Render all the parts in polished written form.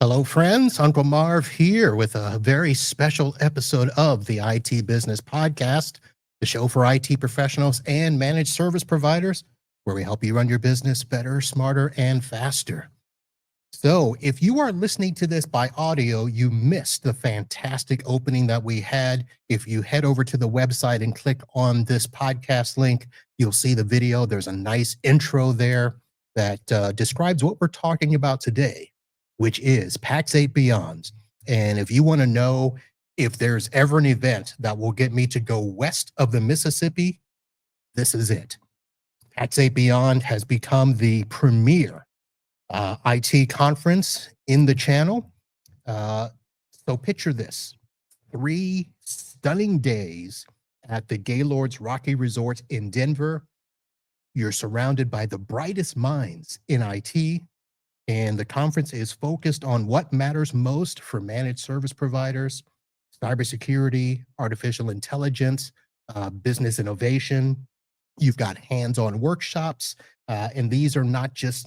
Hello, friends. Uncle Marv here with a very special episode of the IT Business Podcast, the show for IT professionals and managed service providers, where we help you run your business better, smarter, and faster. So, if you are listening to this by audio, you missed the fantastic opening that we had. If you head over to the website and click on this podcast link, you'll see the video. There's a nice intro there that describes what we're talking about today, which is Pax8 Beyond. And if you want to know if there's ever an event that will get me to go west of the Mississippi, this is it. Pax8 Beyond has become the premier IT conference in the channel. So picture this: 3 stunning days at the Gaylord's Rocky Resort in Denver. You're surrounded by the brightest minds in IT, and the conference is focused on what matters most for managed service providers: cybersecurity, artificial intelligence, business innovation. You've got hands-on workshops, and these are not just,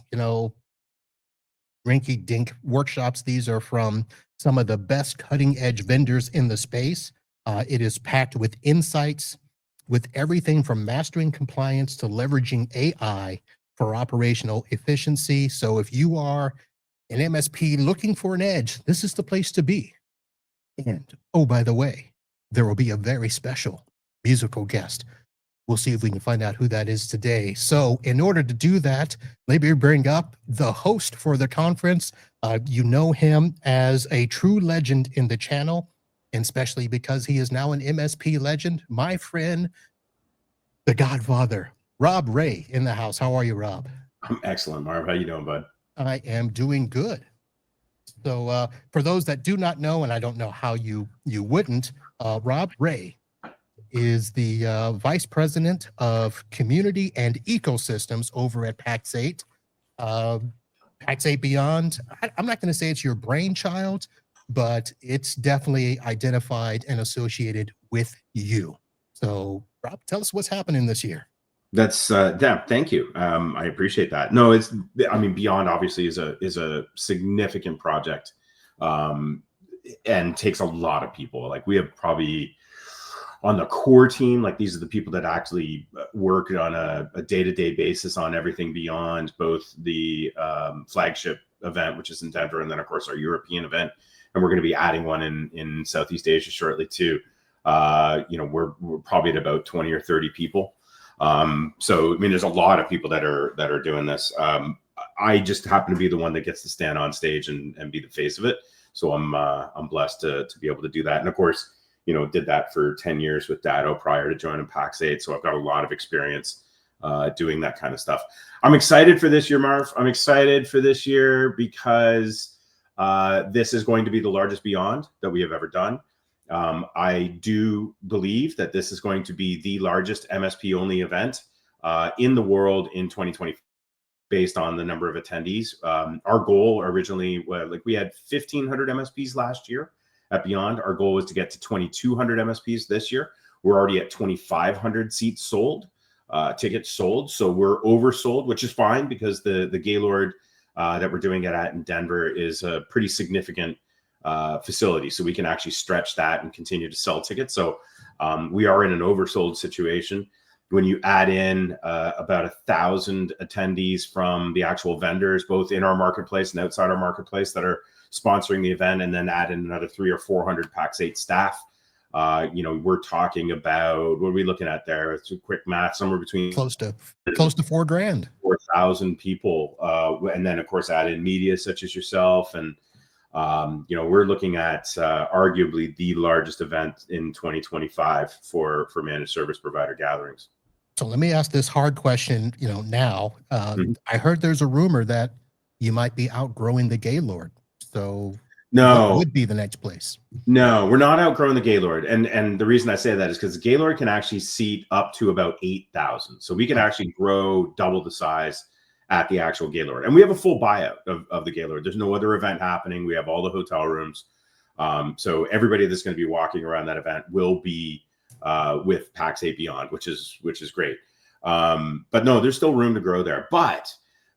rinky-dink workshops. These are from some of the best cutting-edge vendors in the space. It is packed with insights, with everything from mastering compliance to leveraging AI for operational efficiency. So if you are an MSP looking for an edge, this is the place to be. And, oh, by the way, there will be a very special musical guest. We'll see if we can find out who that is today. So in order to do that, let me bring up the host for the conference. You know him as a true legend in the channel, and especially because he is now an MSP legend, my friend, the Godfather, Rob Rae, in the house. How are you, Rob? I'm excellent, Marv. How you doing, bud? I am doing good. So for those that do not know, and I don't know how you wouldn't, Rob Rae is the Vice President of Community and Ecosystems over at Pax8. Pax8 Beyond, I'm not going to say it's your brainchild, but it's definitely identified and associated with you. So, Rob, tell us what's happening this year. That's yeah, thank you. I appreciate that. No, Beyond obviously is a significant project, and takes a lot of people. Like, we have probably on the core team, like, these are the people that actually work on a day-to-day basis on everything Beyond, both the flagship event, which is in Denver, and then of course our European event, and we're going to be adding one in Southeast Asia shortly too. We're probably at about 20 or 30 people. So there's a lot of people that are doing this. I just happen to be the one that gets to stand on stage and be the face of it. So I'm blessed to be able to do that. And of course, did that for 10 years with Datto prior to joining Pax8. So I've got a lot of experience doing that kind of stuff. I'm excited for this year, Marv. I'm excited for this year because this is going to be the largest Beyond that we have ever done. I do believe that this is going to be the largest MSP only event in the world in 2020, based on the number of attendees. Our goal originally, we had 1,500 MSPs last year at Beyond. Our goal was to get to 2,200 MSPs this year. We're already at 2,500 seats sold, tickets sold. So we're oversold, which is fine because the Gaylord that we're doing it at in Denver is a pretty significant facility, so we can actually stretch that and continue to sell tickets. So we are in an oversold situation. When you add in about 1,000 attendees from the actual vendors, both in our marketplace and outside our marketplace, that are sponsoring the event, and then add in another 300 or 400 Pax8 staff, we're talking about, what are we looking at there? It's a quick math, somewhere between close to $4,000, 4,000 people, and then of course add in media such as yourself, and we're looking at arguably the largest event in 2025 for managed service provider gatherings. So let me ask this hard question. Now I heard there's a rumor that you might be outgrowing the Gaylord. So no, what would be the next place? No, we're not outgrowing the Gaylord, and the reason I say that is because the Gaylord can actually seat up to about 8,000. So we can actually grow double the size at the actual Gaylord, and we have a full buyout of the Gaylord. There's no other event happening. We have all the hotel rooms, so everybody that's going to be walking around that event will be with Pax8 Beyond, which is great. But no, there's still room to grow there. But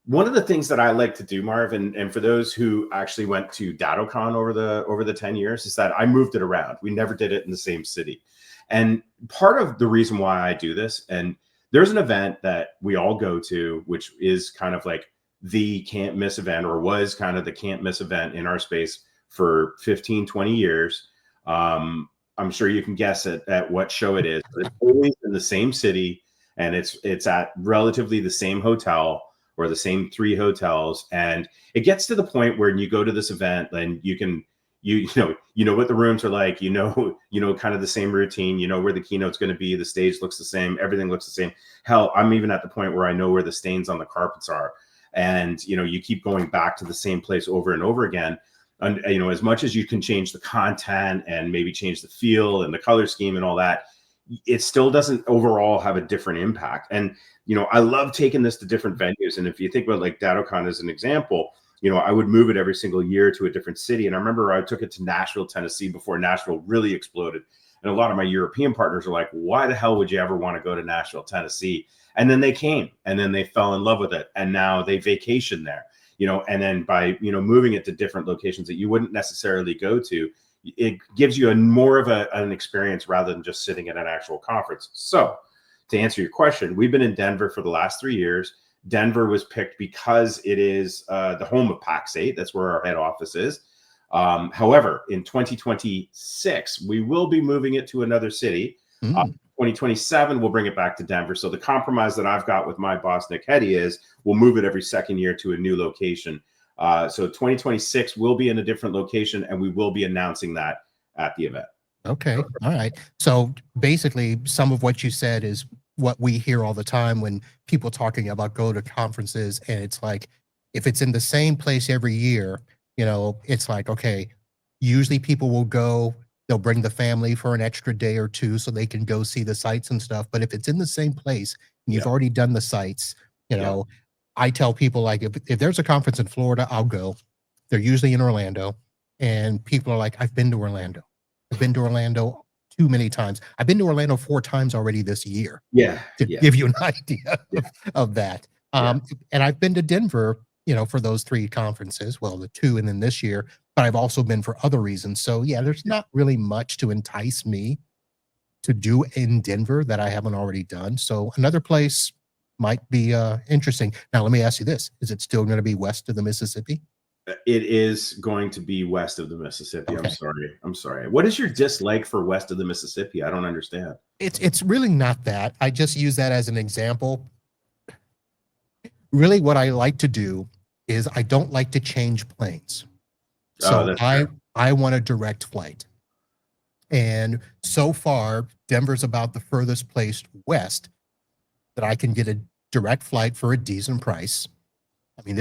One of the things that I like to do, Marv, and for those who actually went to DattoCon over the 10 years, is that I moved it around. We never did it in the same city. And part of the reason why I do this, and there's an event that we all go to, which is kind of like the can't miss event, or was kind of the can't miss event in our space for 15, 20 years. I'm sure you can guess at what show it is, but it's always in the same city, and it's at relatively the same hotel or the same 3 hotels. And it gets to the point where you go to this event and you know what the rooms are like, you know kind of the same routine, you know where the keynote's going to be, the stage looks the same, everything looks the same. Hell, I'm even at the point where I know where the stains on the carpets are. And you keep going back to the same place over and over again. And as much as you can change the content and maybe change the feel and the color scheme and all that, it still doesn't overall have a different impact. And I love taking this to different venues. And if you think about like DattoCon as an example, I would move it every single year to a different city. And I remember I took it to Nashville, Tennessee before Nashville really exploded. And a lot of my European partners are like, why the hell would you ever want to go to Nashville, Tennessee? And then they came, and then they fell in love with it. And now they vacation there, and then by, moving it to different locations that you wouldn't necessarily go to, it gives you more of an experience rather than just sitting at an actual conference. So to answer your question, we've been in Denver for the last 3 years. Denver was picked because it is the home of Pax8. That's where our head office is. However, in 2026, we will be moving it to another city. 2027, we'll bring it back to Denver. So the compromise that I've got with my boss, Nick Hetty, is we'll move it every second year to a new location. So 2026 will be in a different location, and we will be announcing that at the event. Okay. All right. So basically, some of what you said is what we hear all the time when people talking about go to conferences. And it's like, if it's in the same place every year, it's like, okay, usually people will go, they'll bring the family for an extra day or two so they can go see the sites and stuff. But if it's in the same place and you've already done the sites, I tell people, like, if there's a conference in Florida, I'll go. They're usually in Orlando, and people are like, I've been to Orlando. I've been to Orlando too many times. I've been to Orlando 4 times already this year. To give you an idea of that. And I've been to Denver, for those 3 conferences, well, the 2 and then this year, but I've also been for other reasons. So yeah, there's not really much to entice me to do in Denver that I haven't already done. So another place might be interesting. Now, let me ask you this. Is it still going to be west of the Mississippi? It is going to be west of the Mississippi. Okay. I'm sorry. What is your dislike for west of the Mississippi? I don't understand. It's really not that. I just use that as an example. Really, what I like to do is I don't like to change planes. So I want a direct flight. And so far, Denver's about the furthest place west that I can get a direct flight for a decent price. I mean,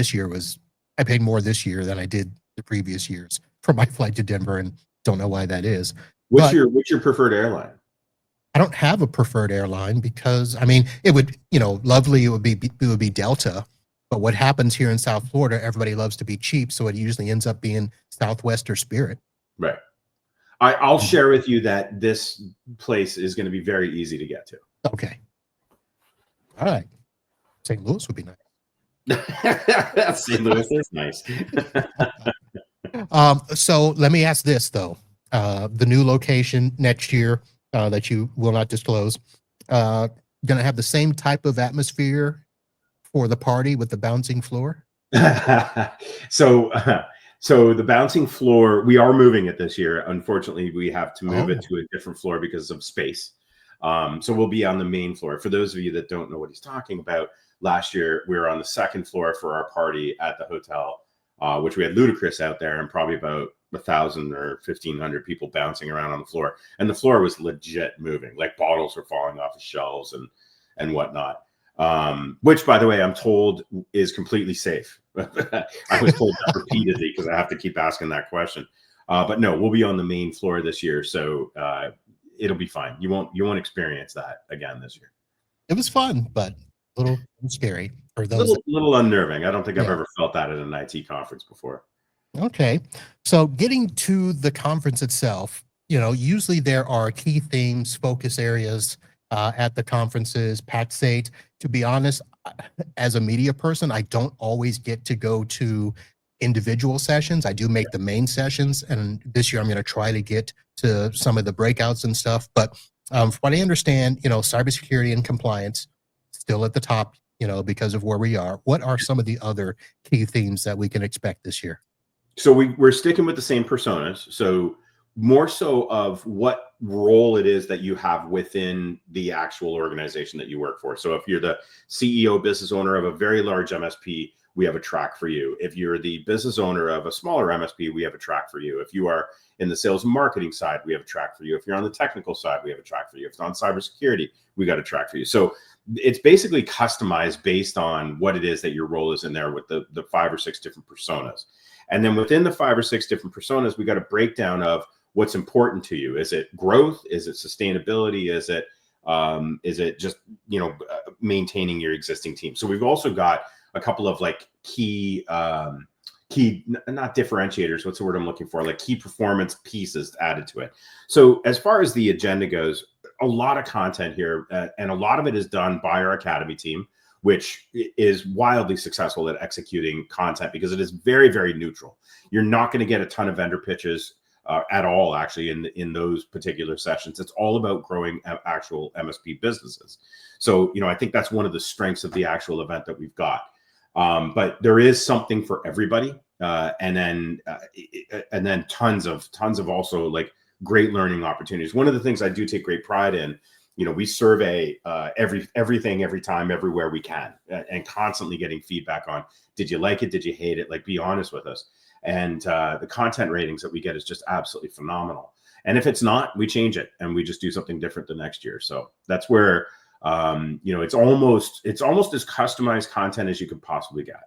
I paid more this year than I did the previous years for my flight to Denver, and don't know why that is. What's your preferred airline? I don't have a preferred airline because, I mean, it would, lovely, it would be Delta. But what happens here in South Florida, everybody loves to be cheap, so it usually ends up being Southwest or Spirit. Right. I'll share with you that this place is going to be very easy to get to. Okay. All right. St. Louis would be nice. St. Louis is nice. So let me ask this, though. The new location next year that you will not disclose, going to have the same type of atmosphere for the party with the bouncing floor? So the bouncing floor, we are moving it this year. Unfortunately, we have to move it to a different floor because of space. So we'll be on the main floor. For those of you that don't know what he's talking about, last year we were on the 2nd floor for our party at the hotel, which we had Ludacris out there and probably about 1,000 or 1,500 people bouncing around on the floor. And the floor was legit moving, like bottles were falling off the shelves and whatnot. Which, by the way, I'm told is completely safe. I was told that repeatedly because I have to keep asking that question. But no, we'll be on the main floor this year, so it'll be fine. You won't experience that again this year. It was fun, but a little scary for those. Little unnerving. I don't think I've ever felt that at an IT conference before. Okay, so getting to the conference itself, usually there are key themes, focus areas. at the conferences, Pax8. To be honest, as a media person, I don't always get to go to individual sessions. I do make the main sessions, and this year I'm going to try to get to some of the breakouts and stuff. But from what I understand, cybersecurity and compliance still at the top, because of where we are. What are some of the other key themes that we can expect this year? So we're sticking with the same personas. So more so of what role it is that you have within the actual organization that you work for. So if you're the CEO, business owner of a very large MSP, we have a track for you. If you're the business owner of a smaller MSP, we have a track for you. If you are in the sales and marketing side, we have a track for you. If you're on the technical side, we have a track for you. If it's on cybersecurity, we got a track for you. So it's basically customized based on what it is that your role is in there with the 5 or 6 different personas. And then within the 5 or 6 different personas, we got a breakdown of what's important to you. Is it growth? Is it sustainability? Is it just, maintaining your existing team? So we've also got a couple of like key, not differentiators. What's the word I'm looking for? Like key performance pieces added to it. So as far as the agenda goes, a lot of content here, and a lot of it is done by our Academy team, which is wildly successful at executing content because it is very, very neutral. You're not going to get a ton of vendor pitches at all, actually, in those particular sessions. It's all about growing actual MSP businesses. So, I think that's one of the strengths of the actual event that we've got. But there is something for everybody, and then tons of also like great learning opportunities. One of the things I do take great pride in, we survey everything, every time, everywhere we can, and constantly getting feedback on, did you like it? Did you hate it? Like, be honest with us. And the content ratings that we get is just absolutely phenomenal. And if it's not, we change it and we just do something different the next year. So that's where, it's almost as customized content as you could possibly get.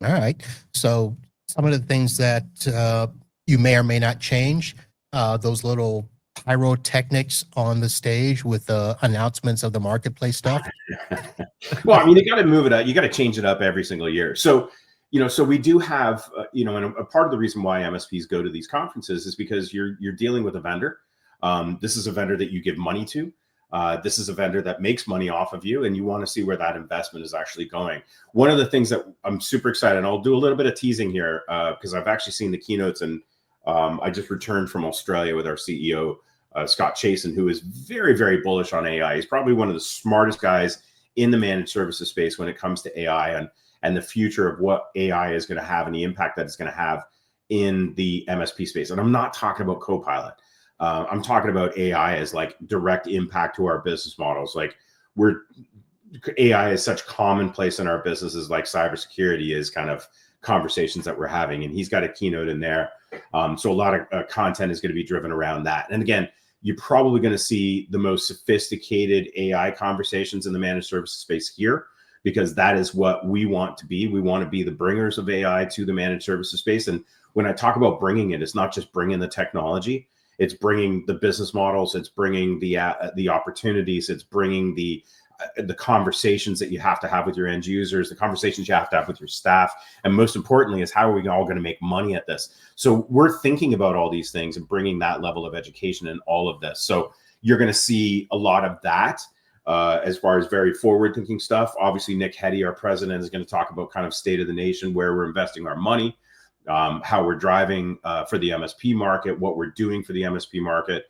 All right. So some of the things that you may or may not change, those little pyrotechnics on the stage with the announcements of the marketplace stuff. Well, I mean, you got to move it up. You got to change it up every single year. So, so we do have, and a part of the reason why MSPs go to these conferences is because you're dealing with a vendor. This is a vendor that you give money to. This is a vendor that makes money off of you, and you want to see where that investment is actually going. One of the things that I'm super excited, and I'll do a little bit of teasing here because I've actually seen the keynotes, and I just returned from Australia with our CEO, Scott Chasen, who is very, very bullish on AI. He's probably one of the smartest guys in the managed services space when it comes to AI and the future of what AI is going to have and the impact that it's going to have in the MSP space. And I'm not talking about Copilot. I'm talking about AI as like direct impact to our business models. Like AI is such commonplace in our businesses, like cybersecurity is kind of conversations that we're having. And he's got a keynote in there. So a lot of content is going to be driven around that. And again, you're probably going to see the most sophisticated AI conversations in the managed services space here, because that is what we want to be. We want to be the bringers of AI to the managed services space. And when I talk about bringing it, it's not just bringing the technology, it's bringing the business models, it's bringing the opportunities, it's bringing the conversations that you have to have with your end users, the conversations you have to have with your staff. And most importantly is, how are we all going to make money at this? So we're thinking about all these things and bringing that level of education in all of this. So you're going to see a lot of that as far as very forward thinking stuff. Obviously, Nick Hetty, our president, is going to talk about kind of state of the nation, where we're investing our money, how we're driving for the MSP market, what we're doing for the MSP market.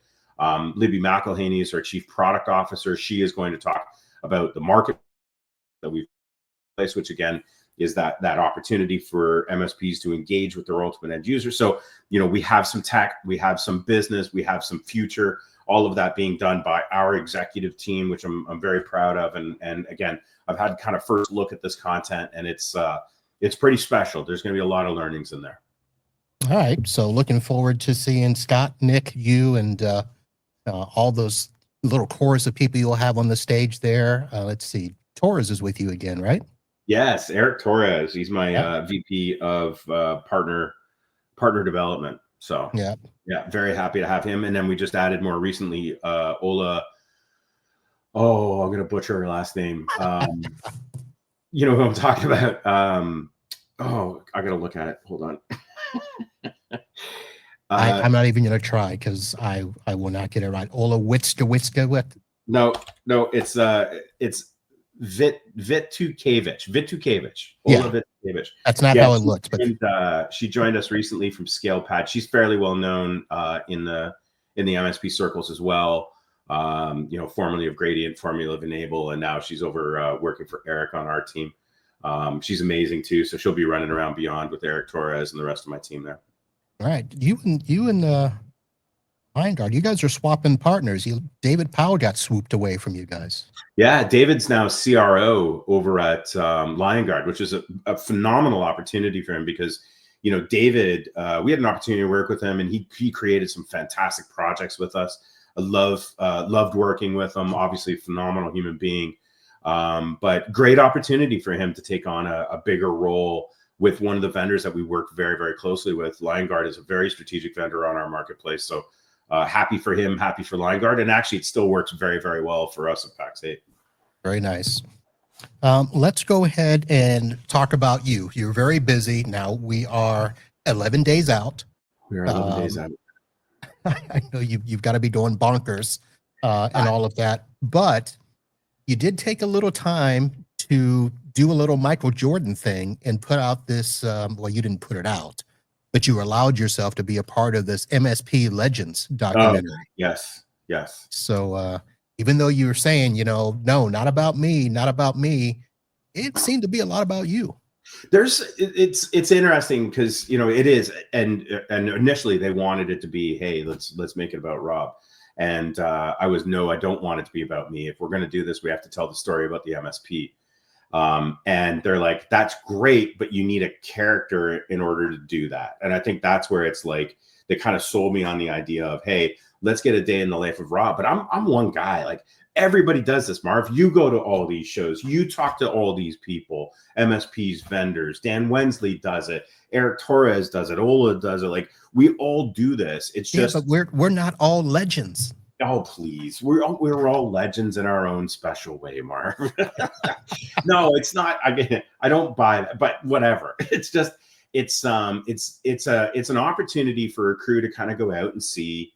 Libby McElhaney is our chief product officer. She is going to talk about the market that we've placed, which again is that opportunity for MSPs to engage with their ultimate end user. So, we have some tech, we have some business, we have some future, all of that being done by our executive team, which I'm very proud of. And again, I've had kind of first look at this content, and it's pretty special. There's going to be a lot of learnings in there. All right. So looking forward to seeing Scott, Nick, you, and all those little chorus of people you'll have on the stage there. Let's see. Torres is with you again, right? Yes, Eric Torres. He's my VP of partner development. So yeah, very happy to have him. And then we just added more recently Ola. Oh, I'm gonna butcher her last name. You know who I'm talking about. I gotta look at it. Hold on. I'm not even gonna try because I will not get it right. Ola Witzka. No, it's Vitukevich. Yeah. Ola Vitukevich. That's not Yeah, how it looks, but she joined us recently from ScalePad. She's fairly well known in the MSP circles as well. Formerly of Gradient, formerly of Enable, and now she's over working for Eric on our team. She's amazing too, so she'll be running around Beyond with Eric Torres and the rest of my team there. all right. You and Vanguard, you guys are swapping partners. David Powell got swooped away from you guys. Yeah, David's now CRO over at LionGuard, which is a phenomenal opportunity for him because, David, we had an opportunity to work with him, and he created some fantastic projects with us. I loved working with him. Obviously, phenomenal human being, but great opportunity for him to take on a bigger role with one of the vendors that we work very, very closely with. LionGuard is a very strategic vendor on our marketplace, so happy for him, happy for LionGuard, and actually, it still works very, very well for us at Pax8. Very nice. Let's go ahead and talk about you. You're very busy now. We are 11 days out. We are 11 days out. I know you've got to be doing bonkers and all of that, but you did take a little time to do a little Michael Jordan thing and put out this. Well, you didn't put it out, but you allowed yourself to be a part of this MSP Legends documentary. Yes. So even though you were saying, no, not about me, it seemed to be a lot about you. It's interesting because it is, and initially they wanted it to be, hey, let's make it about Rob, and I don't want it to be about me. If we're going to do this, we have to tell the story about the MSP. And they're like, that's great, but you need a character in order to do that. And I think that's where it's like they kind of sold me on the idea of, hey, let's get a day in the life of Rob. But I'm one guy. Like, everybody does this, Marv. You go to all these shows, you talk to all these people, MSPs, vendors. Dan Wensley does it, Eric Torres does it, Ola does it. Like, we all do this. It's just, but we're not all legends. Oh, please. We're all legends in our own special way, Marv. No, it's not. I don't buy that, but whatever. It's just, it's an opportunity for a crew to kind of go out and see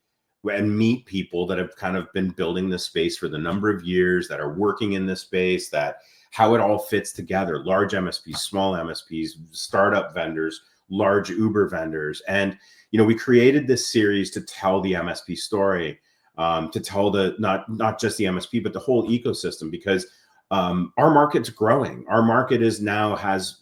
and meet people that have kind of been building this space for the number of years, that are working in this space, that how it all fits together. Large MSPs, small MSPs, startup vendors, large Uber vendors. And, we created this series to tell the MSP story. To tell not just the MSP, but the whole ecosystem, because our market's growing. Our market is now has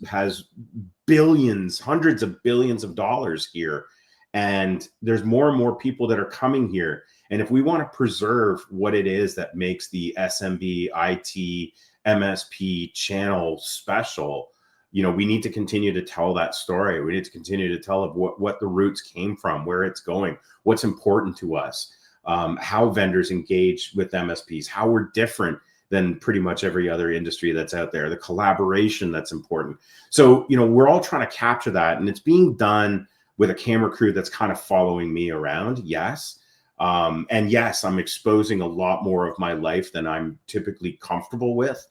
billions, hundreds of billions of dollars here, and there's more and more people that are coming here. And if we want to preserve what it is that makes the SMB, IT, MSP channel special, we need to continue to tell that story. We need to continue to tell of what the roots came from, where it's going, what's important to us. How vendors engage with MSPs, how we're different than pretty much every other industry that's out there, the collaboration that's important. So, we're all trying to capture that, and it's being done with a camera crew that's kind of following me around. Yes. And yes, I'm exposing a lot more of my life than I'm typically comfortable with.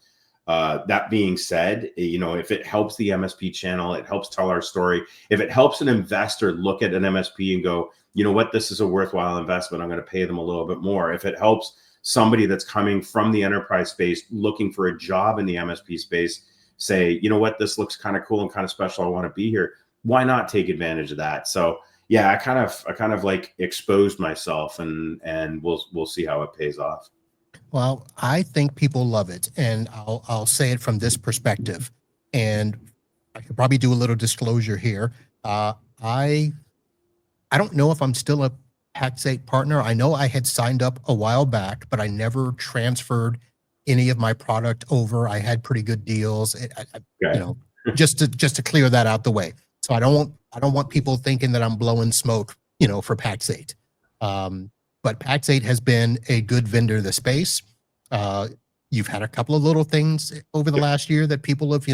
That being said, if it helps the MSP channel, it helps tell our story. If it helps an investor look at an MSP and go, you know what, this is a worthwhile investment, I'm going to pay them a little bit more. If it helps somebody that's coming from the enterprise space looking for a job in the MSP space say, you know what, this looks kind of cool and kind of special, I want to be here, why not take advantage of that? So yeah, I kind of like exposed myself, and we'll see how it pays off. Well, I think people love it, and I'll say it from this perspective, and I could probably do a little disclosure here. I don't know if I'm still a Pax8 partner. I know I had signed up a while back, but I never transferred any of my product over. I had pretty good deals, just to clear that out the way. So I don't want people thinking that I'm blowing smoke, for Pax8. But Pax8 has been a good vendor in the space. You've had a couple of little things over the last year that people have,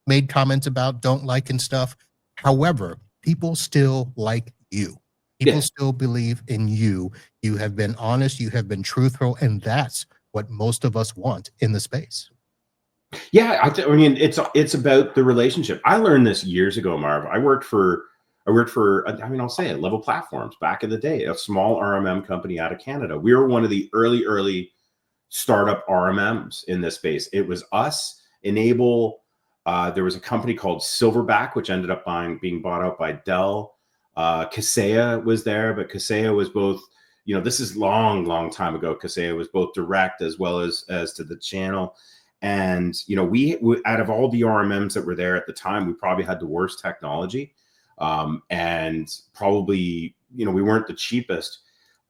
made comments about, don't like and stuff. However, people still like you. People still believe in you. You have been honest. You have been truthful. And that's what most of us want in the space. Yeah. I mean, it's about the relationship. I learned this years ago, Marv. I worked for, I'll say it, Level Platforms back in the day, a small RMM company out of Canada. We were one of the early startup RMMs in this space. It was us, Enable. There was a company called Silverback, which ended up being bought out by Dell. Kaseya was there, but Kaseya was both, this is long time ago. Kaseya was both direct as well as to the channel. And, we out of all the RMMs that were there at the time, we probably had the worst technology. And probably, we weren't the cheapest,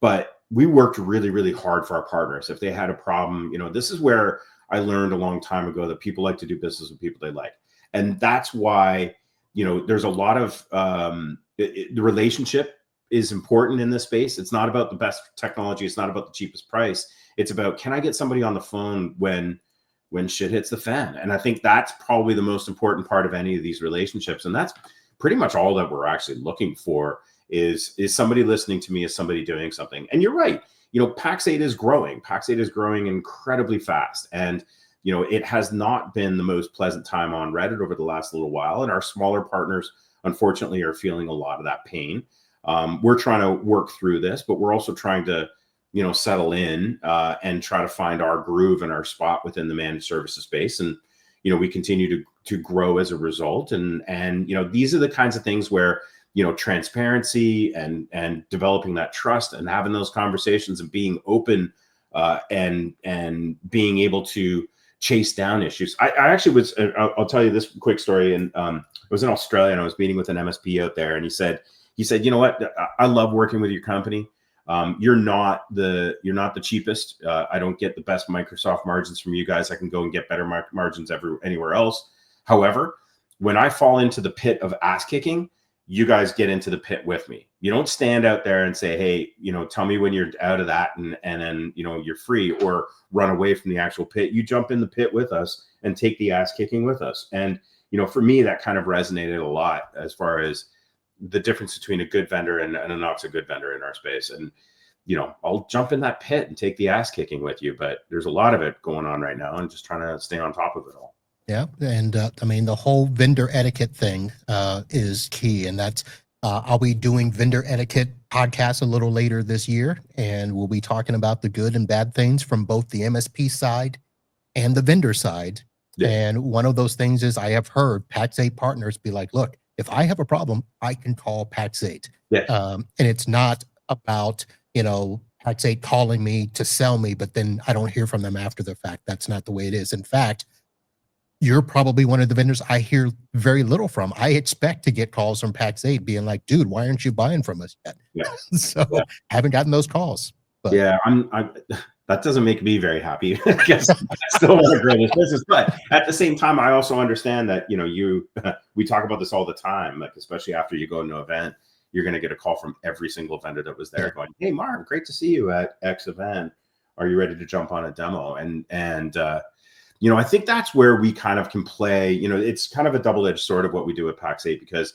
but we worked really, really hard for our partners. If they had a problem, this is where I learned a long time ago that people like to do business with people they like. And that's why, there's a lot of, the relationship is important in this space. It's not about the best technology. It's not about the cheapest price. It's about, can I get somebody on the phone when shit hits the fan? And I think that's probably the most important part of any of these relationships. And that's pretty much all that we're actually looking for is somebody listening to me, is somebody doing something. And you're right. Pax8 is growing. Pax8 is growing incredibly fast. And, it has not been the most pleasant time on Reddit over the last little while. And our smaller partners, unfortunately, are feeling a lot of that pain. We're trying to work through this, but we're also trying to, settle in and try to find our groove and our spot within the managed services space. And, we continue to grow as a result. And, these are the kinds of things where, transparency and developing that trust and having those conversations and being open and being able to chase down issues. I actually was, I'll tell you this quick story. And I was in Australia and I was meeting with an MSP out there, and he said, you know what? I love working with your company. You're not the cheapest. I don't get the best Microsoft margins from you guys. I can go and get better margins anywhere else. However, when I fall into the pit of ass kicking, you guys get into the pit with me. You don't stand out there and say, hey, tell me when you're out of that and then, you're free, or run away from the actual pit. You jump in the pit with us and take the ass kicking with us. And, for me, that kind of resonated a lot as far as the difference between a good vendor and a not so good vendor in our space. And, I'll jump in that pit and take the ass kicking with you, but there's a lot of it going on right now and just trying to stay on top of it all. Yeah. And the whole vendor etiquette thing is key. And that's, I'll be doing vendor etiquette podcasts a little later this year. And we'll be talking about the good and bad things from both the MSP side and the vendor side. Yeah. And one of those things is I have heard Pax8 partners be like, look, if I have a problem, I can call Pax8. Yeah. And it's not about, Pax8 calling me to sell me, but then I don't hear from them after the fact. That's not the way it is. In fact, you're probably one of the vendors I hear very little from. I expect to get calls from Pax8 being like, dude, why aren't you buying from us yet? Yeah. So I haven't gotten those calls. But. Yeah, that doesn't make me very happy. I guess I still want to grow this business. But at the same time, I also understand that, we talk about this all the time, like, especially after you go to an event, you're going to get a call from every single vendor that was there going, hey, Marv, great to see you at X event. Are you ready to jump on a demo? And I think that's where we kind of can play, it's kind of a double-edged sword of what we do at Pax8, because,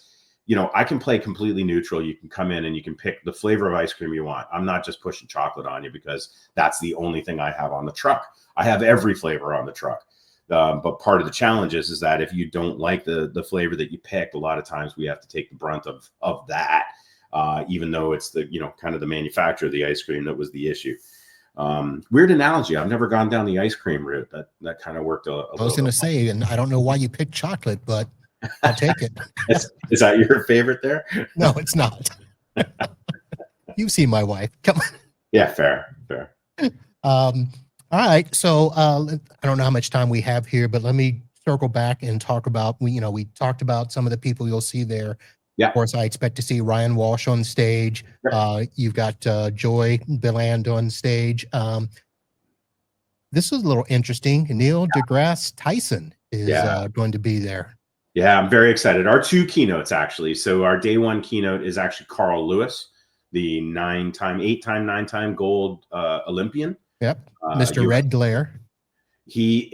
I can play completely neutral. You can come in and you can pick the flavor of ice cream you want. I'm not just pushing chocolate on you because that's the only thing I have on the truck. I have every flavor on the truck. But part of the challenge is that if you don't like the flavor that you picked, a lot of times we have to take the brunt of that, even though it's the, kind of the manufacturer of the ice cream that was the issue. Weird analogy. I've never gone down the ice cream route. That kind of worked a little. I was going to say, and I don't know why you picked chocolate, but I'll take it. Is that your favorite there? No, it's not. You've seen my wife. Come on. Yeah, fair. All right. So I don't know how much time we have here, but let me circle back and talk about, we talked about some of the people you'll see there. Yeah. Of course, I expect to see Ryan Walsh on stage. Sure. You've got Joy Billand on stage. This is a little interesting. Neil deGrasse Tyson is going to be there. Yeah, I'm very excited. Our two keynotes, actually. So our day one keynote is actually Carl Lewis, the 9-time gold Olympian. Yep. Mr. Red Glare. He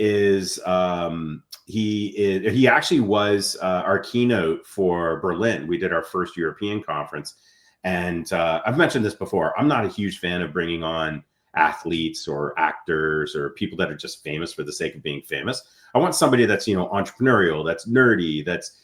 actually was our keynote for Berlin. We did our first European conference. And I've mentioned this before. I'm not a huge fan of bringing on athletes or actors or people that are just famous for the sake of being famous. I want somebody that's, entrepreneurial, that's nerdy, that's,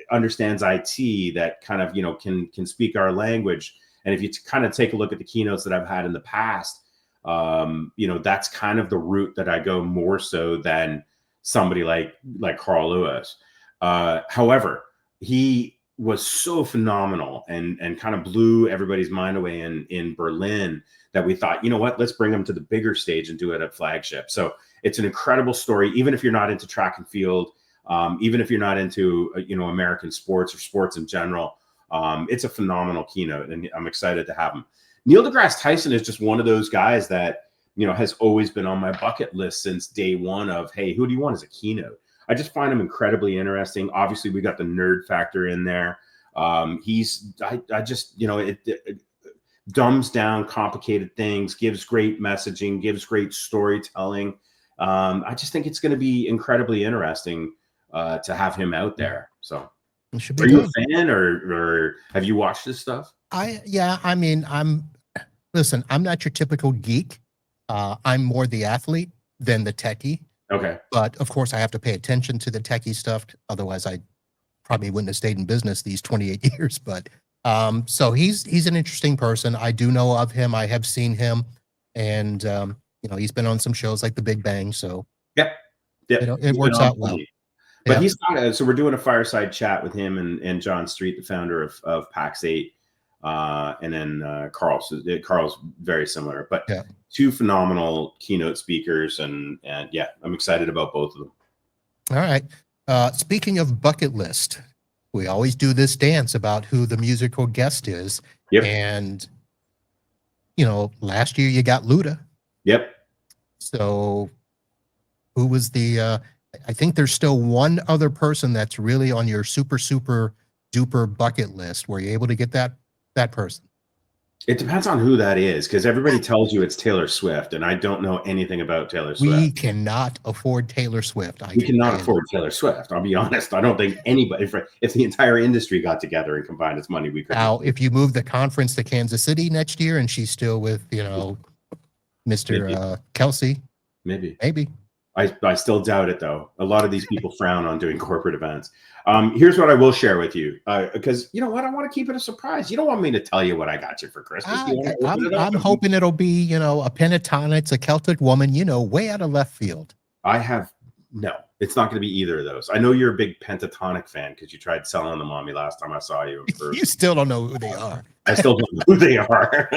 understands IT, that kind of, can speak our language. And if you kind of take a look at the keynotes that I've had in the past, That's kind of the route that I go more so than somebody like Carl Lewis. However, he was so phenomenal and kind of blew everybody's mind away in Berlin that we thought, you know what, let's bring him to the bigger stage and do it at Flagship. So it's an incredible story, even if you're not into track and field, even if you're not into American sports or sports in general. It's a phenomenal keynote, and I'm excited to have him. Neil deGrasse Tyson is just one of those guys that has always been on my bucket list since day one of, hey, who do you want as a keynote? I just find him incredibly interesting. Obviously, we got the nerd factor in there. It dumbs down complicated things, gives great messaging, gives great storytelling. I just think it's going to be incredibly interesting to have him out there. So, are you a fan, or have you watched this stuff? Listen, I'm not your typical geek. I'm more the athlete than the techie. Okay. But of course, I have to pay attention to the techie stuff. Otherwise, I probably wouldn't have stayed in business these 28 years. But so he's an interesting person. I do know of him. I have seen him, and he's been on some shows like The Big Bang. So yep. It works out well. But he's not. So we're doing a fireside chat with him and John Street, the founder of Pax8, and then Carl. So Carl's very similar, but two phenomenal keynote speakers, and I'm excited about both of them. All right. Speaking of bucket list, we always do this dance about who the musical guest is. Yep. And last year you got Luda. Yep. So who was the? I think there's still one other person that's really on your super duper bucket list. Were you able to get that person? It depends on who that is, because everybody tells you it's Taylor Swift, and I don't know anything about Taylor Swift. We cannot afford Taylor Swift. We cannot afford Taylor Swift. I'll be honest. I don't think anybody, if the entire industry got together and combined its money, we could. Now, if you move the conference to Kansas City next year, and she's still with Mr. Kelsey, maybe. I still doubt it, though. A lot of these people frown on doing corporate events. Here's what I will share with you, because you know what? I want to keep it a surprise. You don't want me to tell you what I got you for Christmas. I'm hoping it'll be, a pentatonics, a Celtic woman, way out of left field. No, it's not going to be either of those. I know you're a big pentatonic fan because you tried selling them on me last time I saw you. You still don't know who they are. I still don't know who they are.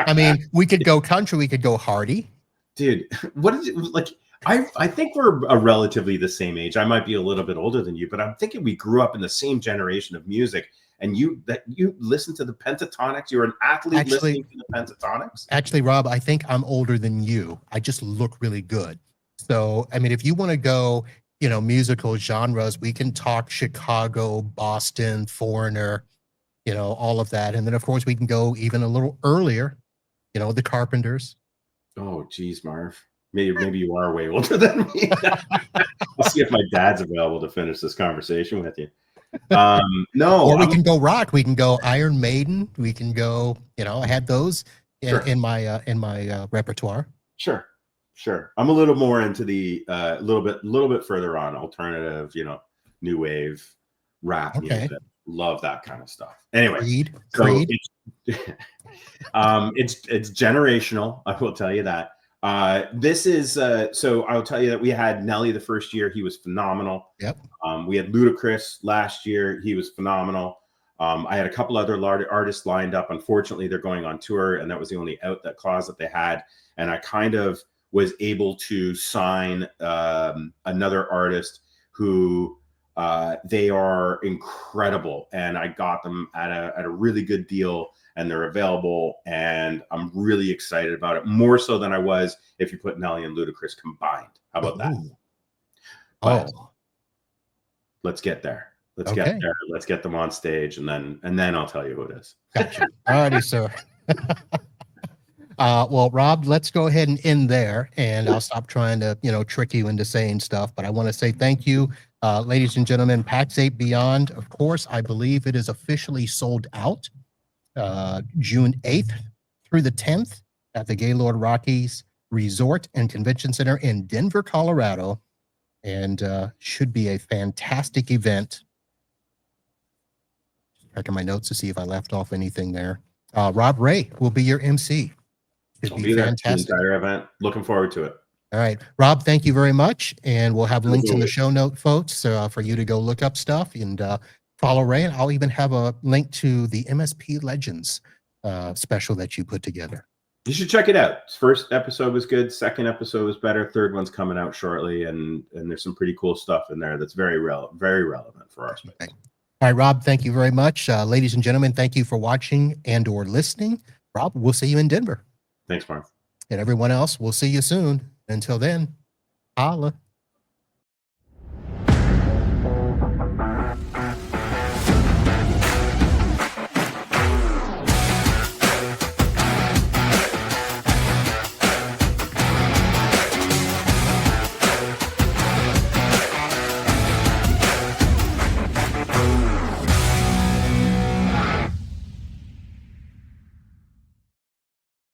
I mean, we could go country. We could go Hardy. Dude, what is it like? I think we're relatively the same age. I might be a little bit older than you, but I'm thinking we grew up in the same generation of music. And you listen to the Pentatonics. You're an athlete listening to the Pentatonics. Actually, Rob, I think I'm older than you. I just look really good. So, I mean, if you want to go, musical genres, we can talk Chicago, Boston, Foreigner, all of that. And then, of course, we can go even a little earlier, the Carpenters. Oh, geez, Marv. Maybe you are way older than me. I'll see if my dad's available to finish this conversation with you. No. Or we can go rock. We can go Iron Maiden. We can go, I had those in my repertoire. Sure. I'm a little more into the little bit further on alternative, new wave rap music. Love that kind of stuff. Anyway, Creed. It's generational. I will tell you that. This is so I'll tell you that we had Nelly the first year. He was phenomenal. Yep. We had Ludacris last year. He was phenomenal. I had a couple other artists lined up. Unfortunately, they're going on tour, and that was the only out that clause that they had. And I kind of was able to sign another artist who they are incredible, and I got them at a really good deal. And they're available, and I'm really excited about it, more so than I was if you put Nelly and Ludacris combined. How about that? But let's get there. Let's get there. Let's get them on stage, and then I'll tell you who it is. Gotcha. Alrighty, sir. Well, Rob, let's go ahead and end there, and I'll stop trying to, trick you into saying stuff. But I want to say thank you, ladies and gentlemen. Pax8 Beyond, of course, I believe it is officially sold out. June 8th through the 10th at the Gaylord Rockies Resort and Convention Center in Denver, Colorado, and should be a fantastic event. Checking my notes to see if I left off anything there. Rob Rae will be your MC. Could I'll be be there for the fantastic. entire event. Looking forward to it. All right, Rob, thank you very much. And we'll have links in the Absolutely. show note, folks, for you to go look up stuff and follow Ray. And I'll even have a link to the MSP Legends special that you put together. You should check it out. First episode was good. Second episode was better. Third one's coming out shortly, and there's some pretty cool stuff in there that's very relevant for our space. Okay. All right, Rob, thank you very much. Ladies and gentlemen, thank you for watching and or listening. Rob, we'll see you in Denver. Thanks, Marv. And everyone else, we'll see you soon. Until then, holla.